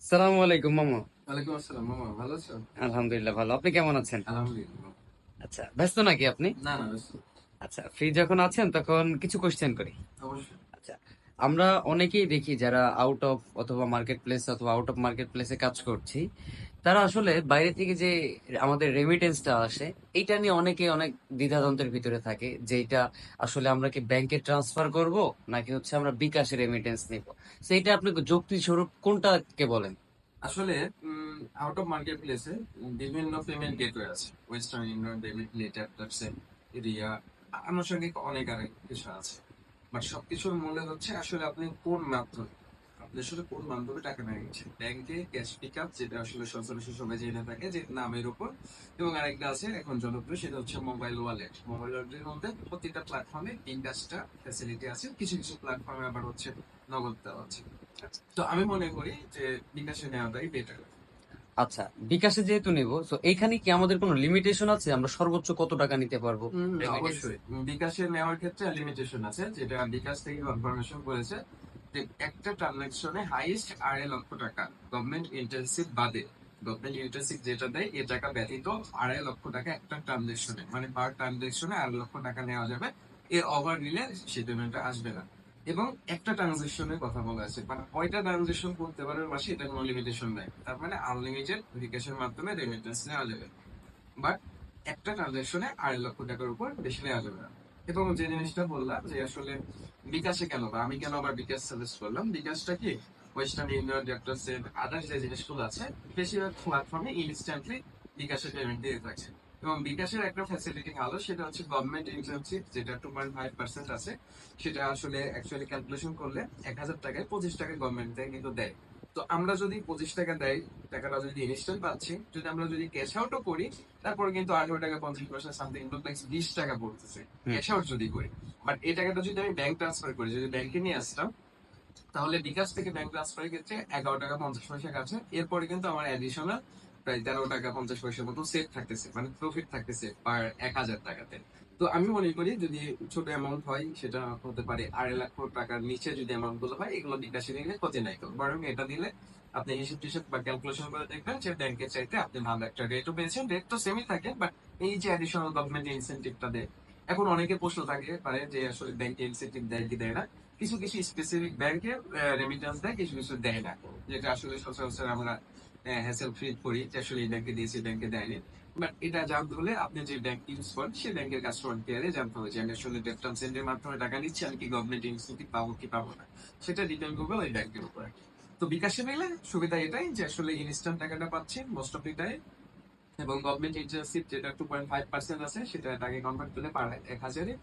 সালামু আলাইকুম মামা। ওয়ালাইকুম আসসালাম মামা, ভালো আছো? আলহামদুলিল্লাহ ভালো। আপনি কেমন আছেন? আলহামদুলিল্লাহ। আচ্ছা, ব্যস্ত নাকি আপনি? না না, বুঝছো। আচ্ছা, ফ্রি যখন আছেন তখন কিছু কোশ্চেন করি। অবশ্যই। আচ্ছা, আমরা অনেকেই দেখি যারা আউট অফ অথবা মার্কেট প্লেস অথবা আউট অফ মার্কেট প্লেসে কাজ করছি, তারা আসলে বাইরে থেকে যে আমাদের রেমিটেন্সটা আসে, এইটা নিয়ে অনেকে অনেক দ্বিধাদ্বন্দ্বের ভিতরে থাকে যে এটা আসলে আমরা কি ব্যাংকে ট্রান্সফার করব নাকি হচ্ছে আমরা বিকাশে রেমিটেন্স নিব। সেইটা আপনি যুক্তি স্বরূপ কোনটাকে বলেন? আসলে আউট অফ মার্কেট প্লেসে বিভিন্ন পেমেন্ট গেটওয়ে আছে। Western union, debit, tap, Riya, আনুষঙ্গিক অনেক আরেক কিছু আছে। বাট সবকিছুর মূলে হচ্ছে আসলে আপনি কোন মাধ্যমে, আপনি আসলে কোন মাধ্যমে টাকা নিয়ে গেছেন। ব্যাংকে ক্যাশ পিক আপ, যেটা আসলে সচরাচর সবাই জেনে থাকে যে নামের উপর, এবং আরেকটা আছে এখন জনপ্রিয়, সেটা হচ্ছে মোবাইল ওয়ালেট। মোবাইল ওয়ালেটের মধ্যে প্রতিটা প্ল্যাটফর্মে তিনটা ফ্যাসিলিটি আছে, কিছু কিছু প্ল্যাটফর্মে আবার হচ্ছে নগদ দেওয়া আছে। তো আমি মনে করি যে বিকাশে নেওয়াটাই বেটার। আচ্ছা, বিকাশে যেহেতু নিব, তো এইখানে কি আমাদের কোনো লিমিটেশন আছে? আমরা সর্বোচ্চ কত টাকা নিতে পারবো রেমিটেন্স? অবশ্যই বিকাশে নেওয়ার ক্ষেত্রে লিমিটেশন আছে, যেটা বিকাশ থেকে কনফার্মেশন করেছে যে একটা ট্রানজাকশনে হাইয়েস্ট 2.5 লক্ষ টাকা গভর্নমেন্ট ইন্টার্নশিপ বাদে, গভর্নমেন্ট ইন্টার্নশিপ যেটা দেয় এ টাকা ব্যতীত 2.5 লক্ষ টাকা একটা ট্রানজাকশনে, মানে পার ট্রানজাকশনে 2.5 লক্ষ টাকা নেওয়া যাবে। এর ওভার নিলে সেই পেমেন্টটা আসবে না। এবং একটা ট্রানজেকশনের কথা বলা আছে, মানে কয়টা ট্রানজেকশন করতে পারবে মাসে, এটা কোনো লিমিটেশন নাই। তার মানে আনলিমিটেড বিকাশের মাধ্যমে রেমিটেন্স নেওয়া যাবে। বাট একটা ট্রানজাকশনে 2.5 লক্ষ টাকার উপর বেশি নেওয়া যাবে না। এবং যে জিনিসটা বললাম যে আসলে বিকাশে কেন, বা আমি কেন আবার বিকাশ সাজেস্ট করলাম, বিকাশটা কি ওয়েস্টার্ন ইউনিয়ন, ডেপ্টোসেট, আদার্স যে জিনিসগুলো আছে, বেশিরভাগ প্ল্যাটফর্মে ইনস্ট্যান্টলি বিকাশে পেমেন্ট দিয়ে থাকছে। এবং বিকাশের একটা ফ্যাসিলিটি ভালো, সেটা হচ্ছে গভর্নমেন্ট ইনসেন্টিভ, যেটা 2.5% আছে। সেটা আসলে অ্যাকচুয়ালি ক্যালকুলেশন করলে 1,000 টাকায় 25 টাকা গভর্নমেন্ট থেকে কিন্তু দেয়। তো আমরা যদি 25 টাকা দেয়, টাকাটা যদি ইনস্ট্যান্ট পাচ্ছি, যদি আমরা যদি ক্যাশ আউটও করি, তারপরে কিন্তু 18 টাকা 50 পয়সা সামথিং, 20 টাকা পড়তেছে হুম। ক্যাশ আউট যদি করি। বাট এই টাকাটা যদি আমি ব্যাংক ট্রান্সফার করি, যদি ব্যাংকে নিয়ে আসতাম, তাহলে বিকাশ থেকে ব্যাংক ট্রান্সফারের ক্ষেত্রে 11 টাকা 50 পয়সা কাছে, এরপরে কিন্তু আমার অ্যাডিশনাল প্রায় 13 টাকা 50 পয়সার মতো সেভ থাকতেছে, মানে প্রফিট থাকতেছে পার 1,000 টাকাতে। তো আমি মনে করি যদি ছোট অ্যামাউন্ট হয়, সেটা হতে পারে 2.5 লক্ষ টাকার নিচে, যদি অ্যামাউন্ট গুলো হয়, এগুলো বিকাশে নিলে ক্ষতি নাই। তো বরং এটা দিলে আপনি হিসাব টিসাব বা ক্যালকুলেশন করে দেখবেন যে ব্যাংকের চাইতে আপনি ভালো একটা রেটও পেয়েছেন। রেট তো সেমই থাকে, বাট এই যে অ্যাডিশনাল গভর্নমেন্ট ইনসেন্টিভটা দেয়। এখন অনেকে প্রশ্ন থাকে পারে যে আসলে ব্যাংকে ইনসেন্টিভ দেয় কি দেয় না। কিছু কিছু স্পেসিফিক ব্যাংকে রেমিটেন্স দেয়, কিছু কিছু দেয় না, যেটা আসলে সচরাচর আমরা হ্যাসেল ফিল করি যে আসলে এই ব্যাংকে দিয়েছি, ব্যাংকে দেয়নি। বাট এটা জানতে হলে আপনি যে ব্যাংক ইউজ করেন সেই ব্যাংকের কাস্টমার কেয়ারে জানতে হবে যে আমি আসলে ডেট ট্রানজেক্টের মাধ্যমে টাকা নিচ্ছি, আমি কি গভর্নমেন্ট ইনসেন্টিভ পাবো কি পাবো না। সেটা ডিপেন্ড করবে ওই ব্যাংকের উপরে। তো বিকাশে নিলে সুবিধা এটাই যে আসলে ইনস্ট্যান্ট টাকাটা পাচ্ছি মোস্ট অফ দি টাইম। এবং গভর্নমেন্ট ইন্টারেস্ট যেটা 2.5% আছে, সেটা টাকা কনভার্ট করলে পার 1,000-এ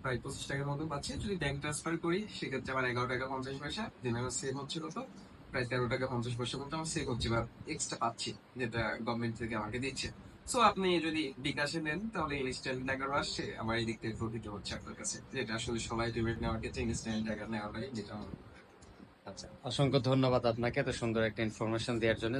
প্রায় 25 টাকার মতো পাচ্ছি। যদি ব্যাংক ট্রান্সফার করি, সেক্ষেত্রে আমার 11 টাকা 50 পয়সা দিন আমার সেভ হচ্ছে কত, প্রায় 13 টাকা 50 পয়সা মতো আমার সেভ হচ্ছে বা এক্সট্রা পাচ্ছি, যেটা গভর্নমেন্ট থেকে আমাকে দিচ্ছে। সো আপনি যদি বিকাশে নেন, তাহলে ইনস্ট্যান্ট টাকারও আসছে, আমার এই দিক থেকে প্রফিট হচ্ছে আপনার কাছে, যেটা আসলে সবাই পেমেন্ট নেওয়ার ক্ষেত্রে ইনস্ট্যান্ট টাকা নেওয়াটাই যেটা আমার। আচ্ছা, অসংখ্য ধন্যবাদ আপনাকে এত সুন্দর একটা ইনফরমেশন দেওয়ার জন্য।